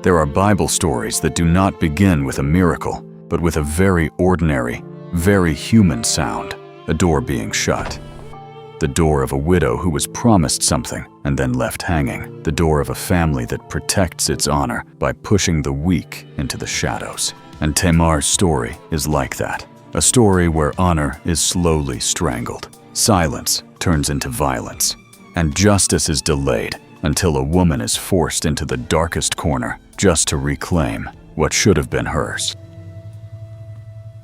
There are Bible stories that do not begin with a miracle, but with a very ordinary, very human sound, a door being shut. The door of a widow who was promised something and then left hanging. The door of a family that protects its honor by pushing the weak into the shadows. And Tamar's story is like that. A story where honor is slowly strangled. Silence turns into violence. And justice is delayed until a woman is forced into the darkest corner just to reclaim what should have been hers.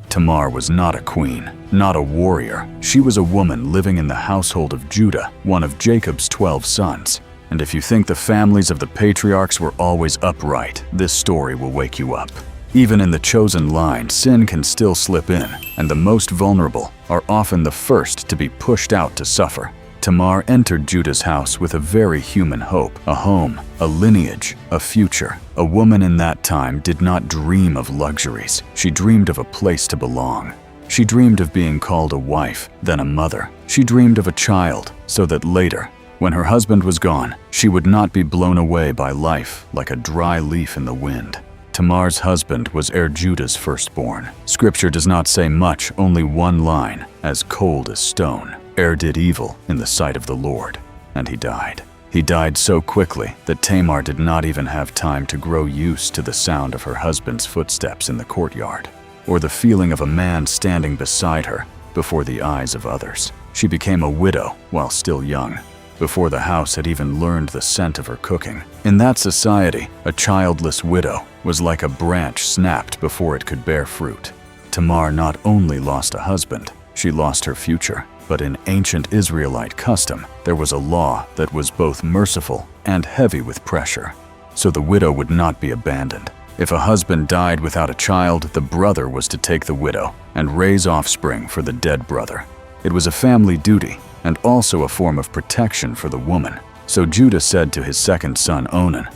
Tamar was not a queen, not a warrior. She was a woman living in the household of Judah, one of Jacob's 12 sons. And if you think the families of the patriarchs were always upright, this story will wake you up. Even in the chosen line, sin can still slip in, and the most vulnerable are often the first to be pushed out to suffer. Tamar entered Judah's house with a very human hope, a home, a lineage, a future. A woman in that time did not dream of luxuries. She dreamed of a place to belong. She dreamed of being called a wife, then a mother. She dreamed of a child, so that later, when her husband was gone, she would not be blown away by life like a dry leaf in the wind. Tamar's husband was Judah's firstborn. Scripture does not say much, only one line, as cold as stone. Did evil in the sight of the Lord, and he died. He died so quickly that Tamar did not even have time to grow used to the sound of her husband's footsteps in the courtyard, or the feeling of a man standing beside her before the eyes of others. She became a widow while still young, before the house had even learned the scent of her cooking. In that society, a childless widow was like a branch snapped before it could bear fruit. Tamar not only lost a husband, she lost her future. But in ancient Israelite custom, there was a law that was both merciful and heavy with pressure. So the widow would not be abandoned. If a husband died without a child, the brother was to take the widow and raise offspring for the dead brother. It was a family duty and also a form of protection for the woman. So Judah said to his second son Onan,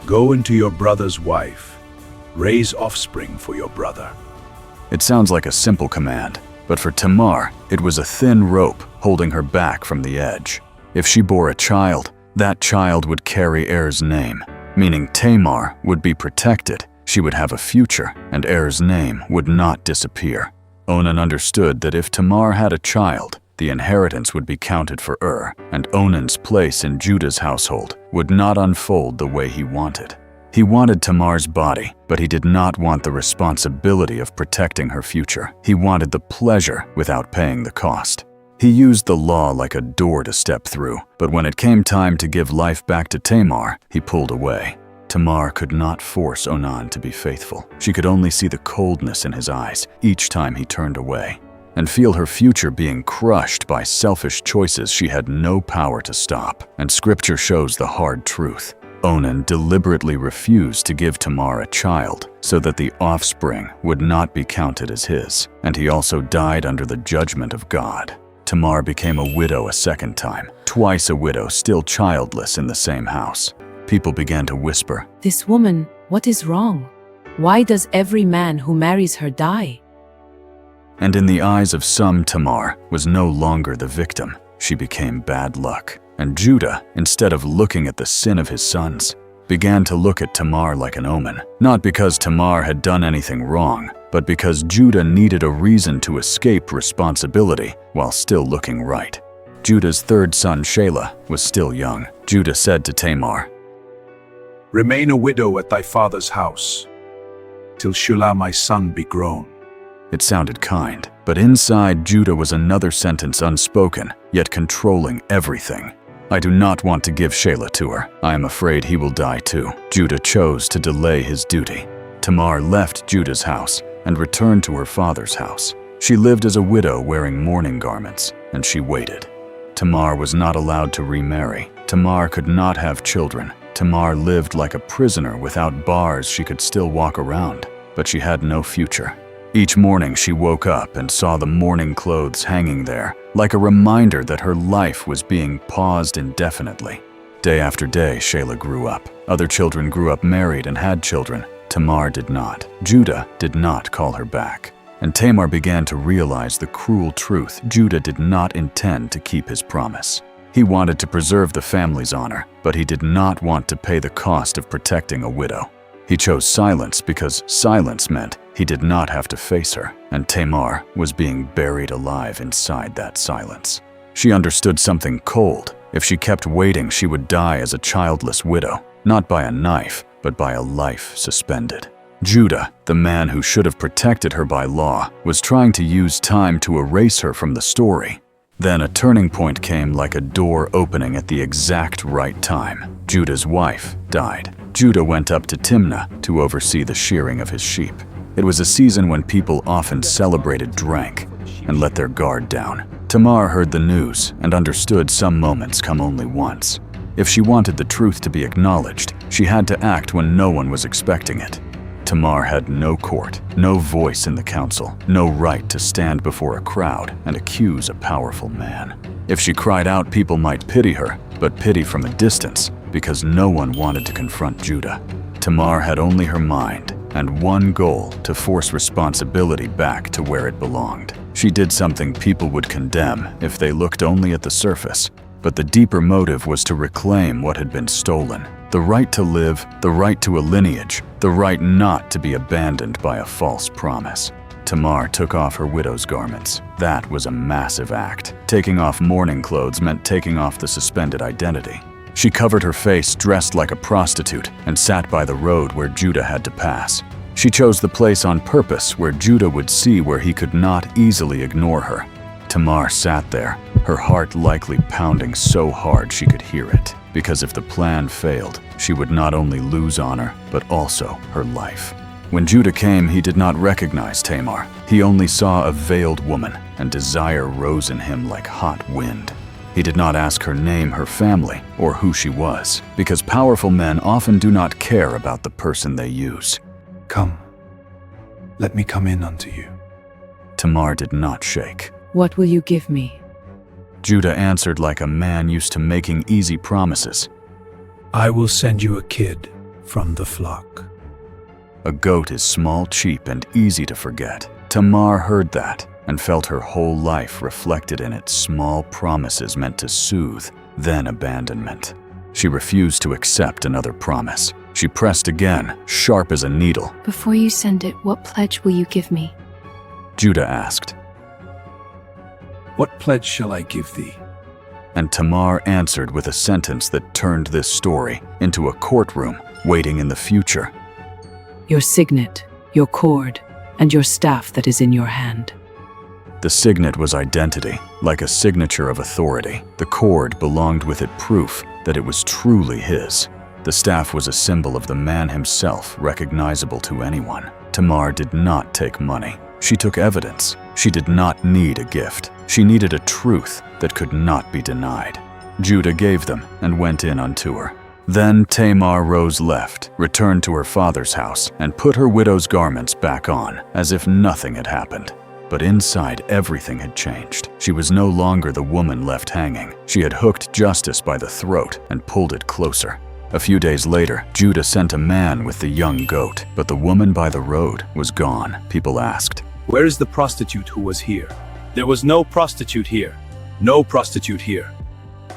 "Go into your brother's wife. Raise offspring for your brother." It sounds like a simple command. But for Tamar, it was a thin rope holding her back from the edge. If she bore a child, that child would carry Er's name, meaning Tamar would be protected, she would have a future, and Er's name would not disappear. Onan understood that if Tamar had a child, the inheritance would be counted for and Onan's place in Judah's household would not unfold the way he wanted. He wanted Tamar's body, but he did not want the responsibility of protecting her future. He wanted the pleasure without paying the cost. He used the law like a door to step through, but when it came time to give life back to Tamar, he pulled away. Tamar could not force Onan to be faithful. She could only see the coldness in his eyes each time he turned away, and feel her future being crushed by selfish choices she had no power to stop. And Scripture shows the hard truth. Onan deliberately refused to give Tamar a child so that the offspring would not be counted as his, and he also died under the judgment of God. Tamar became a widow a second time, twice a widow, still childless in the same house. People began to whisper, "This woman, what is wrong? Why does every man who marries her die?" And in the eyes of some, Tamar was no longer the victim. She became bad luck. And Judah, instead of looking at the sin of his sons, began to look at Tamar like an omen. Not because Tamar had done anything wrong, but because Judah needed a reason to escape responsibility while still looking right. Judah's third son, Shelah, was still young. Judah said to Tamar, "Remain a widow at thy father's house, till Shelah my son be grown." It sounded kind, but inside Judah was another sentence unspoken, yet controlling everything. "I do not want to give Shelah to her. I am afraid he will die too." Judah chose to delay his duty. Tamar left Judah's house and returned to her father's house. She lived as a widow wearing mourning garments, and she waited. Tamar was not allowed to remarry. Tamar could not have children. Tamar lived like a prisoner without bars. She could still walk around, but she had no future. Each morning she woke up and saw the mourning clothes hanging there, like a reminder that her life was being paused indefinitely. Day after day, Shelah grew up. Other children grew up married and had children. Tamar did not. Judah did not call her back. And Tamar began to realize the cruel truth. Judah did not intend to keep his promise. He wanted to preserve the family's honor, but he did not want to pay the cost of protecting a widow. He chose silence because silence meant he did not have to face her, and Tamar was being buried alive inside that silence. She understood something cold. If she kept waiting, she would die as a childless widow, not by a knife, but by a life suspended. Judah, the man who should have protected her by law, was trying to use time to erase her from the story. Then a turning point came like a door opening at the exact right time. Judah's wife died. Judah went up to Timnah to oversee the shearing of his sheep. It was a season when people often celebrated, drank, and let their guard down. Tamar heard the news and understood some moments come only once. If she wanted the truth to be acknowledged, she had to act when no one was expecting it. Tamar had no court, no voice in the council, no right to stand before a crowd and accuse a powerful man. If she cried out, people might pity her, but pity from a distance, because no one wanted to confront Judah. Tamar had only her mind and one goal: to force responsibility back to where it belonged. She did something people would condemn if they looked only at the surface, but the deeper motive was to reclaim what had been stolen. The right to live, the right to a lineage, the right not to be abandoned by a false promise. Tamar took off her widow's garments. That was a massive act. Taking off mourning clothes meant taking off the suspended identity. She covered her face, dressed like a prostitute, and sat by the road where Judah had to pass. She chose the place on purpose where Judah would see where he could not easily ignore her. Tamar sat there, her heart likely pounding so hard she could hear it, because if the plan failed, she would not only lose honor, but also her life. When Judah came, he did not recognize Tamar. He only saw a veiled woman, and desire rose in him like hot wind. He did not ask her name, her family, or who she was, because powerful men often do not care about the person they use. Come, let me come in unto you. Tamar did not shake. What will you give me? Judah answered like a man used to making easy promises. I will send you a kid from the flock. A goat is small, cheap, and easy to forget. Tamar heard that and felt her whole life reflected in its small promises meant to soothe, then abandonment. She refused to accept another promise. She pressed again, sharp as a needle. Before you send it, what pledge will you give me? Judah asked. What pledge shall I give thee? And Tamar answered with a sentence that turned this story into a courtroom waiting in the future. Your signet, your cord, and your staff that is in your hand. The signet was identity, like a signature of authority. The cord belonged with it proof that it was truly his. The staff was a symbol of the man himself, recognizable to anyone. Tamar did not take money. She took evidence. She did not need a gift. She needed a truth that could not be denied. Judah gave them and went in unto her. Then Tamar rose left, returned to her father's house, and put her widow's garments back on, as if nothing had happened. But inside, everything had changed. She was no longer the woman left hanging. She had hooked justice by the throat and pulled it closer. A few days later, Judah sent a man with the young goat, but the woman by the road was gone. People asked, Where is the prostitute who was here? There was no prostitute here. No prostitute here.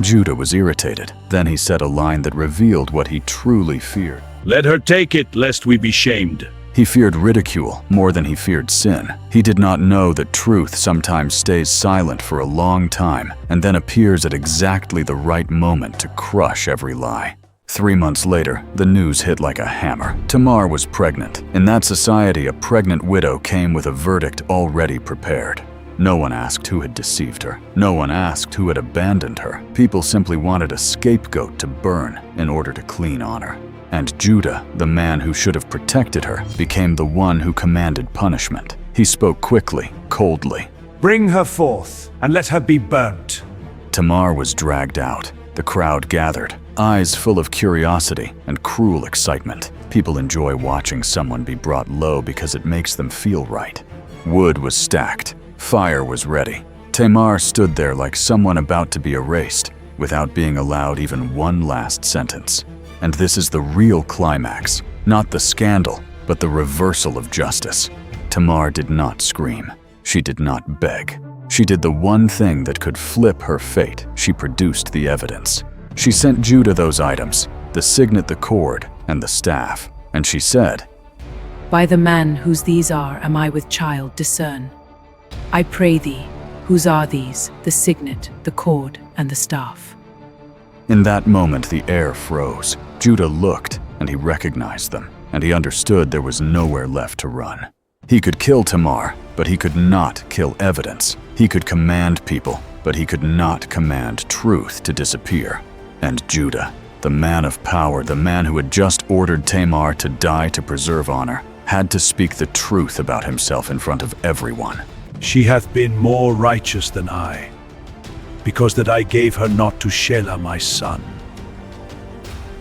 Judah was irritated. Then he said a line that revealed what he truly feared. Let her take it, lest we be shamed. He feared ridicule more than he feared sin. He did not know that truth sometimes stays silent for a long time and then appears at exactly the right moment to crush every lie. 3 months later, the news hit like a hammer. Tamar was pregnant. In that society, a pregnant widow came with a verdict already prepared. No one asked who had deceived her. No one asked who had abandoned her. People simply wanted a scapegoat to burn in order to clean honor. And Judah, the man who should have protected her, became the one who commanded punishment. He spoke quickly, coldly. Bring her forth, and let her be burnt. Tamar was dragged out. The crowd gathered, eyes full of curiosity and cruel excitement. People enjoy watching someone be brought low because it makes them feel right. Wood was stacked. Fire was ready. Tamar stood there like someone about to be erased, without being allowed even one last sentence. And this is the real climax, not the scandal, but the reversal of justice. Tamar did not scream. She did not beg. She did the one thing that could flip her fate. She produced the evidence. She sent Judah those items, the signet, the cord, and the staff. And she said, By the man whose these are am I with child discern. I pray thee, whose are these, the signet, the cord, and the staff? In that moment the air froze. Judah looked, and he recognized them, and he understood there was nowhere left to run. He could kill Tamar, but he could not kill evidence. He could command people, but he could not command truth to disappear. And Judah, the man of power, the man who had just ordered Tamar to die to preserve honor, had to speak the truth about himself in front of everyone. She hath been more righteous than I, because that I gave her not to Shelah my son.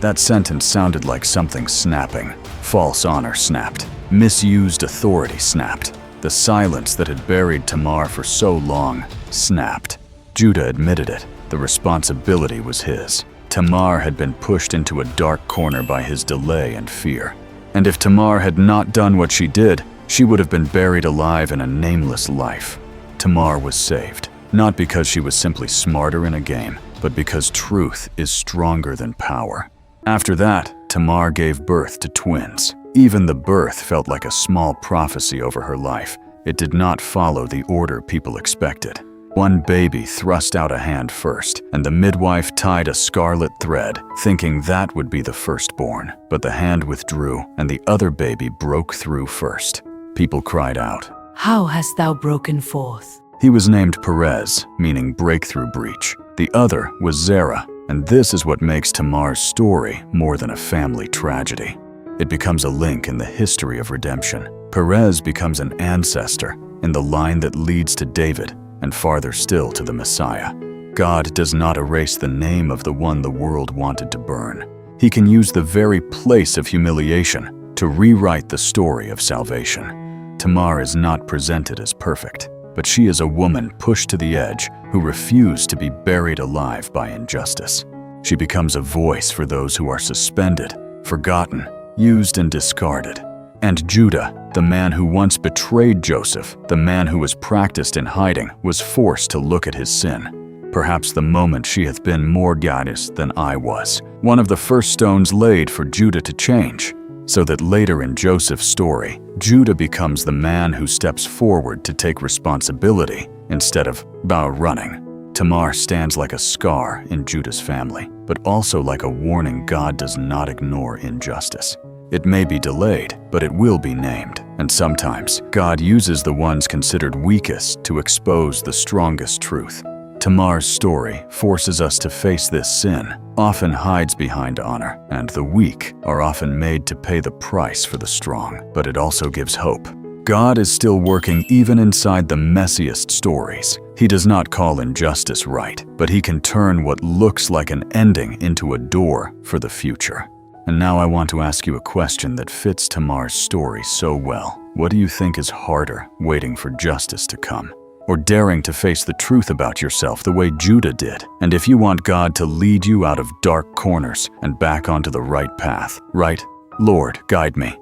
That sentence sounded like something snapping. False honor snapped. Misused authority snapped. The silence that had buried Tamar for so long snapped. Judah admitted it. The responsibility was his. Tamar had been pushed into a dark corner by his delay and fear. And if Tamar had not done what she did, she would have been buried alive in a nameless life. Tamar was saved, not because she was simply smarter in a game, but because truth is stronger than power. After that, Tamar gave birth to twins. Even the birth felt like a small prophecy over her life. It did not follow the order people expected. One baby thrust out a hand first, and the midwife tied a scarlet thread, thinking that would be the firstborn. But the hand withdrew, and the other baby broke through first. People cried out, How hast thou broken forth? He was named Perez, meaning breakthrough breach. The other was Zerah, and this is what makes Tamar's story more than a family tragedy. It becomes a link in the history of redemption. Perez becomes an ancestor in the line that leads to David, and farther still to the Messiah. God does not erase the name of the one the world wanted to burn. He can use the very place of humiliation to rewrite the story of salvation. Tamar is not presented as perfect, but she is a woman pushed to the edge who refused to be buried alive by injustice. She becomes a voice for those who are suspended, forgotten, used and discarded. And Judah, the man who once betrayed Joseph, the man who was practiced in hiding, was forced to look at his sin. Perhaps the moment she hath been more goddess than I was, one of the first stones laid for Judah to change, so that later in Joseph's story, Judah becomes the man who steps forward to take responsibility instead of running. Tamar stands like a scar in Judah's family, but also like a warning God does not ignore injustice. It may be delayed, but it will be named. And sometimes, God uses the ones considered weakest to expose the strongest truth. Tamar's story forces us to face this sin, often hides behind honor, and the weak are often made to pay the price for the strong. But it also gives hope. God is still working even inside the messiest stories. He does not call injustice right, but he can turn what looks like an ending into a door for the future. And now I want to ask you a question that fits Tamar's story so well. What do you think is harder, waiting for justice to come, or daring to face the truth about yourself the way Judah did? And if you want God to lead you out of dark corners and back onto the right path, right? Lord, guide me.